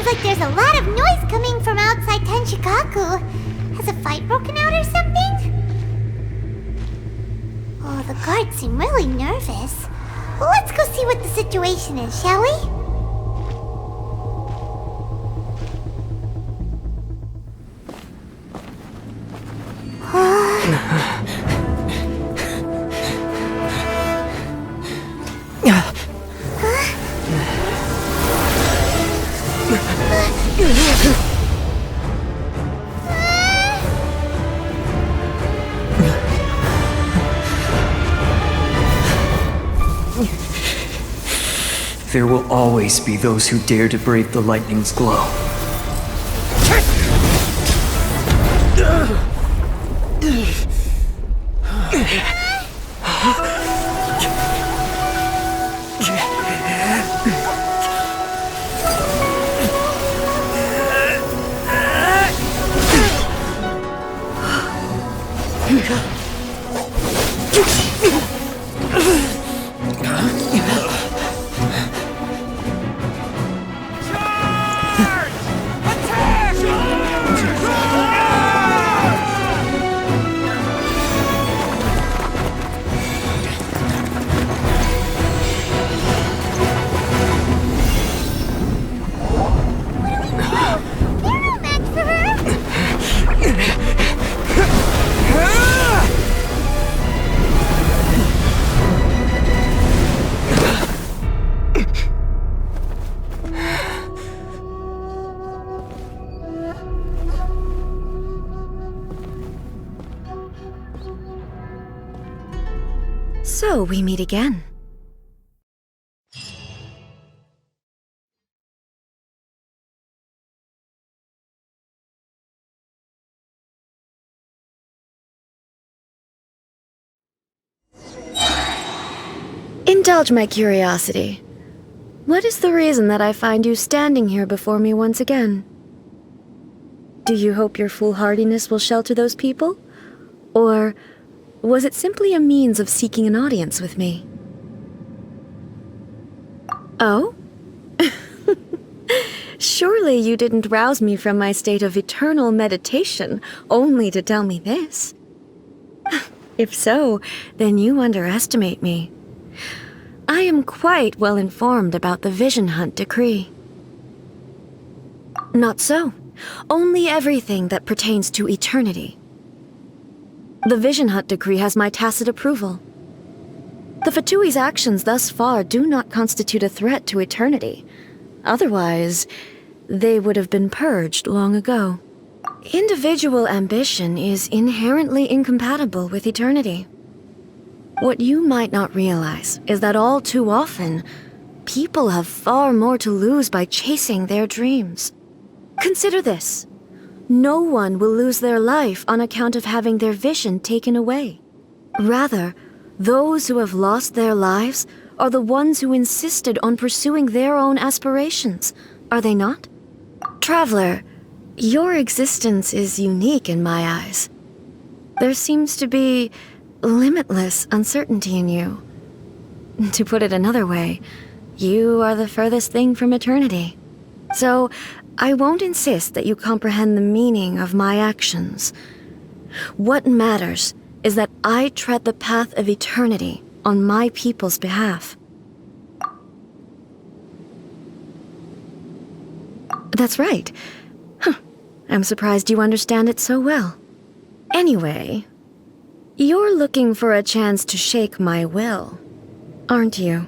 like there's a lot of noise coming from outside Tenshikaku. Has a fight broken out or something? Oh, the guards seem really nervous. Well, let's go see what the situation is, shall we? There will always be those who dare to brave the lightning's glow. So we meet again. Indulge my curiosity. What is the reason that I find you standing here before me once again? Do you hope your foolhardiness will shelter those people? Or was it simply a means of seeking an audience with me? Oh? Surely you didn't rouse me from my state of eternal meditation only to tell me this. If so, then you underestimate me. I am quite well informed about the Vision Hunt decree. Not so. Only everything that pertains to eternity. The Vision Hunt decree has my tacit approval. The Fatui's actions thus far do not constitute a threat to eternity. Otherwise, they would have been purged long ago. Individual ambition is inherently incompatible with eternity. What you might not realize is that all too often, people have far more to lose by chasing their dreams. Consider this. No one will lose their life on account of having their vision taken away. Rather, those who have lost their lives are the ones who insisted on pursuing their own aspirations, are they not? Traveler, your existence is unique in my eyes. There seems to be limitless uncertainty in you. To put it another way, you are the furthest thing from eternity. So, I won't insist that you comprehend the meaning of my actions. What matters is that I tread the path of eternity on my people's behalf. That's right. I'm surprised you understand it so well. Anyway, you're looking for a chance to shake my will, aren't you?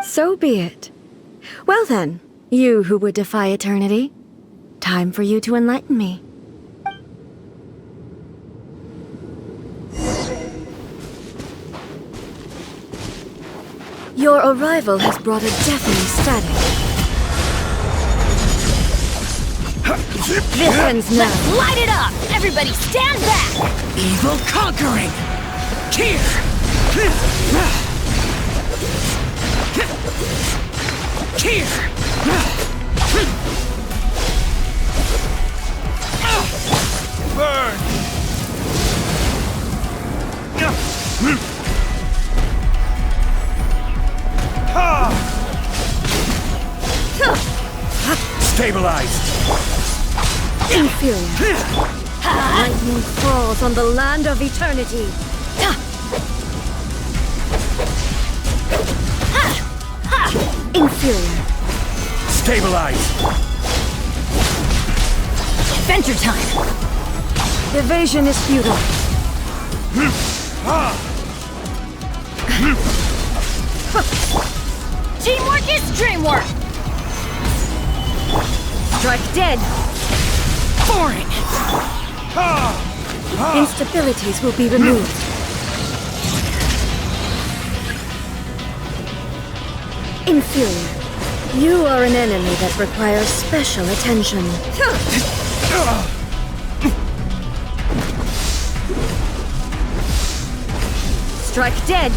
So be it. Well then, you who would defy eternity, time for you to enlighten me. Your arrival has brought a deafening static. This ends now. Let's light it up! Everybody stand back! Evil conquering! Here! Here! Burn! Inferior. Lightning falls on the land of eternity. Inferior. Stabilize! Adventure time! Evasion is futile. Teamwork is dreamwork! Strike dead. Boring! Instabilities will be removed. Inferior. You are an enemy that requires special attention. Strike dead.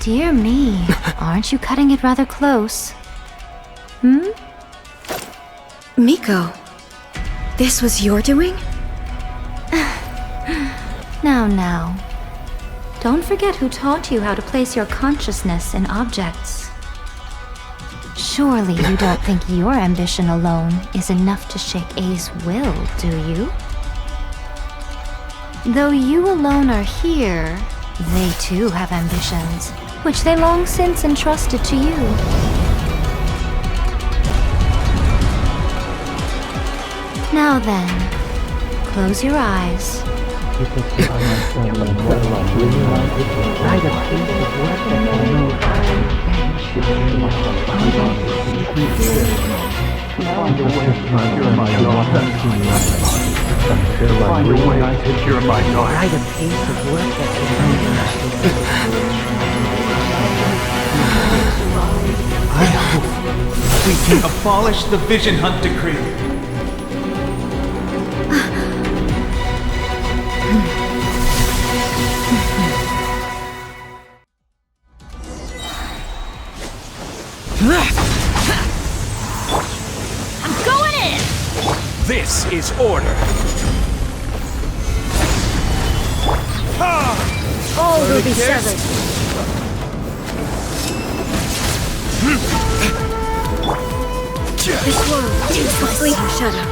Dear me, aren't you cutting it rather close? Miko, this was your doing? Now. Don't forget who taught you how to place your consciousness in objects. Surely you don't think your ambition alone is enough to shake A's will, do you? Though you alone are here, they too have ambitions, which they long since entrusted to you. Now then, close your eyes. I hope we can abolish the Vision Hunt Decree. I'm going in! This is order. All will be severed. This world is the fleeting shadow.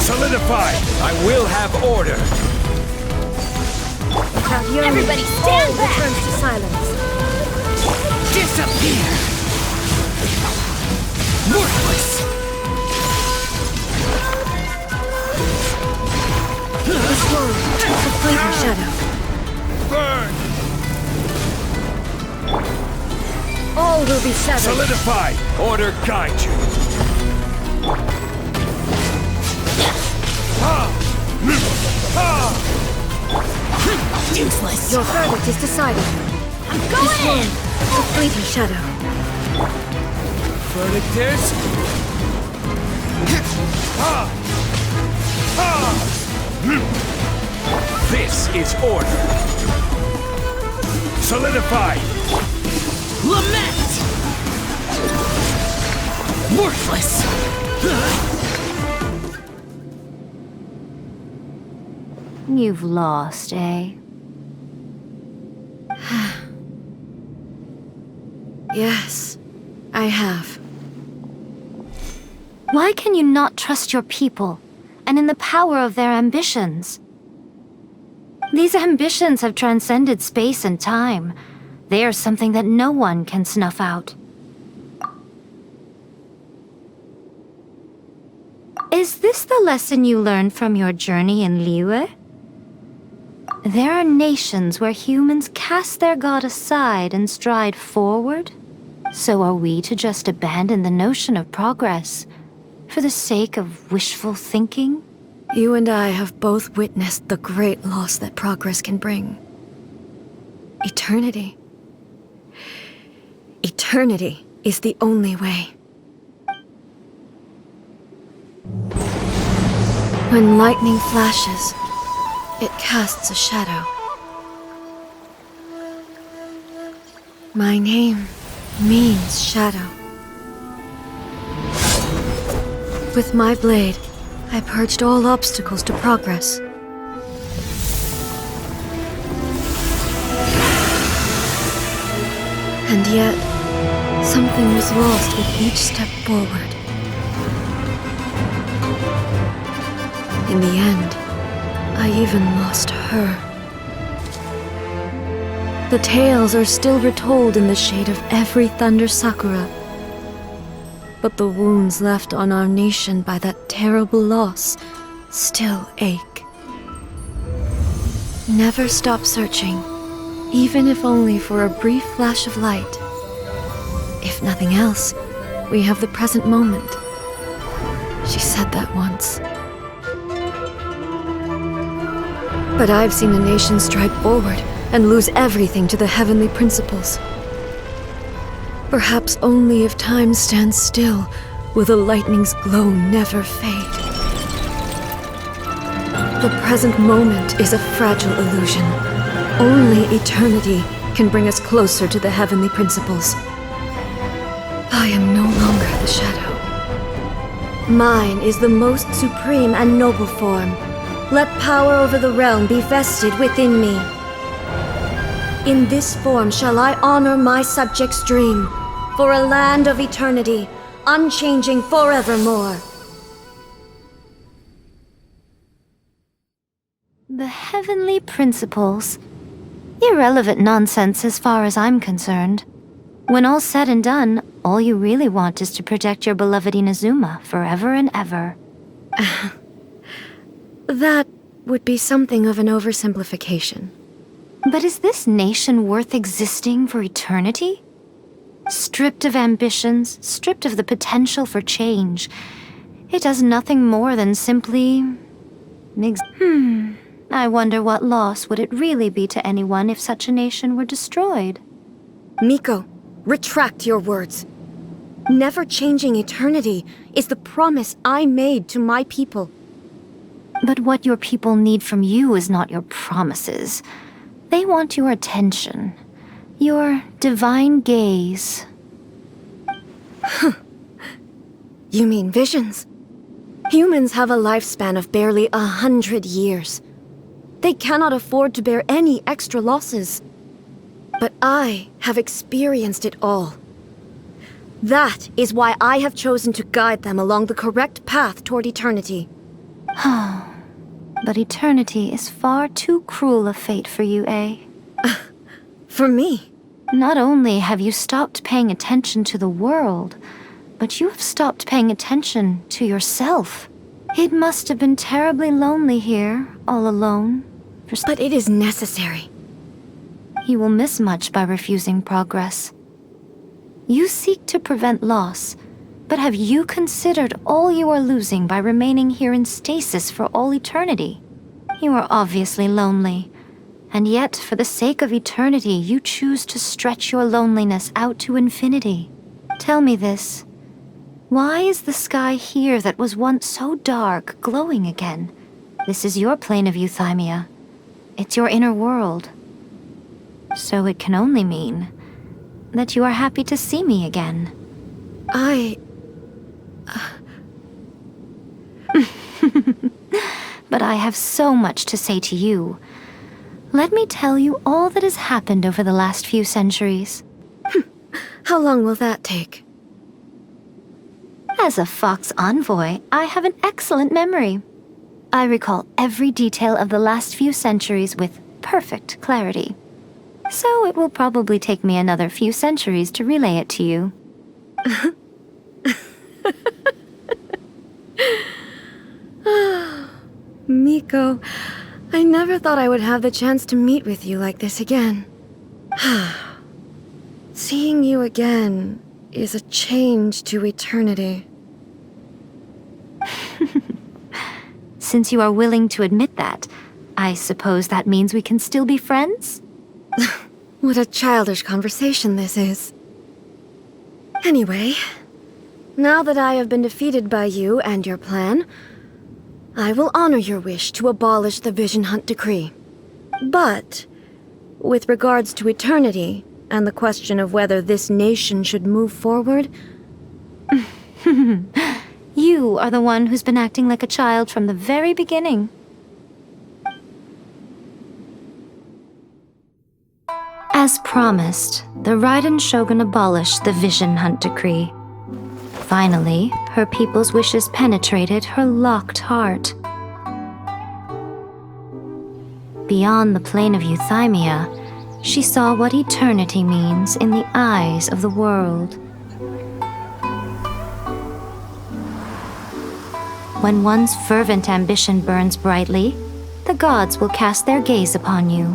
Solidify! I will have order. Everybody stand back! Returns to silence. Disappear! Worthless! This world is the fleeting shadow. Burn! All will be severed. Solidify! Order guide you. Useless! Your verdict is decided. I'm going in! The fleeting shadow. Verdict is... This is order. Solidify! Lament! Worthless! You've lost, eh? Yes, I have. Why can you not trust your people, and in the power of their ambitions? These ambitions have transcended space and time. They are something that no one can snuff out. Is this the lesson you learned from your journey in Liyue? There are nations where humans cast their god aside and stride forward. So are we to just abandon the notion of progress For the sake of wishful thinking? You and I have both witnessed the great loss that progress can bring. Eternity. Eternity is the only way. When lightning flashes, it casts a shadow. My name means shadow. With my blade, I purged all obstacles to progress. And yet, something was lost with each step forward. In the end, I even lost her. The tales are still retold in the shade of every thunder sakura. But the wounds left on our nation by that terrible loss still ache. Never stop searching, even if only for a brief flash of light. If nothing else, we have the present moment. She said that once. But I've seen a nation stride forward and lose everything to the heavenly principles. Perhaps only if time stands still will the lightning's glow never fade. The present moment is a fragile illusion. Only eternity can bring us closer to the heavenly principles. I am no longer the shadow. Mine is the most supreme and noble form. Let power over the realm be vested within me. In this form shall I honor my subjects' dream, for a land of eternity, unchanging forevermore. The heavenly principles. Irrelevant nonsense as far as I'm concerned. When all's said and done, all you really want is to protect your beloved Inazuma forever and ever. That would be something of an oversimplification. But is this nation worth existing for eternity? Stripped of ambitions, stripped of the potential for change, it does nothing more than simply... I wonder what loss would it really be to anyone if such a nation were destroyed? Miko, retract your words. Never changing eternity is the promise I made to my people. But what your people need from you is not your promises. They want your attention. Your divine gaze. You mean visions? Humans have a lifespan of barely 100 years. They cannot afford to bear any extra losses. But I have experienced it all. That is why I have chosen to guide them along the correct path toward eternity. But eternity is far too cruel a fate for you, eh? For me? Not only have you stopped paying attention to the world, but you have stopped paying attention to yourself. It must have been terribly lonely here, all alone. But it is necessary. You will miss much by refusing progress. You seek to prevent loss, but have you considered all you are losing by remaining here in stasis for all eternity? You are obviously lonely, and yet for the sake of eternity you choose to stretch your loneliness out to infinity. Tell me this. Why is the sky here that was once so dark glowing again? This is your plane of euthymia. It's your inner world. So it can only mean that you are happy to see me again. But I have so much to say to you. Let me tell you all that has happened over the last few centuries. How long will that take? As a Fox envoy, I have an excellent memory. I recall every detail of the last few centuries with perfect clarity. So it will probably take me another few centuries to relay it to you. Miko, I never thought I would have the chance to meet with you like this again. Seeing you again is a change to eternity. Since you are willing to admit that, I suppose that means we can still be friends? What a childish conversation this is. Anyway, now that I have been defeated by you and your plan, I will honor your wish to abolish the Vision Hunt Decree. But, with regards to eternity, and the question of whether this nation should move forward... You are the one who's been acting like a child from the very beginning. As promised, the Raiden Shogun abolished the Vision Hunt Decree. Finally, her people's wishes penetrated her locked heart. Beyond the plane of euthymia, she saw what eternity means in the eyes of the world. When one's fervent ambition burns brightly, the gods will cast their gaze upon you.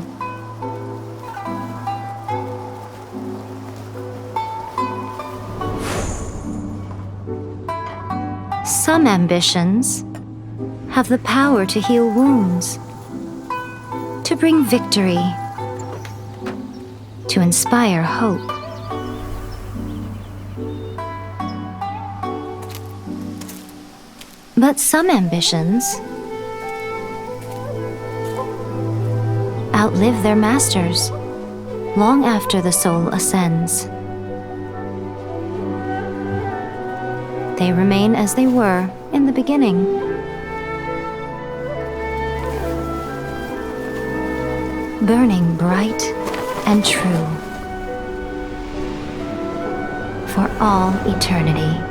Some ambitions have the power to heal wounds, to bring victory, to inspire hope. But some ambitions outlive their masters long after the soul ascends. They remain as they were in the beginning. Burning bright and true for all eternity.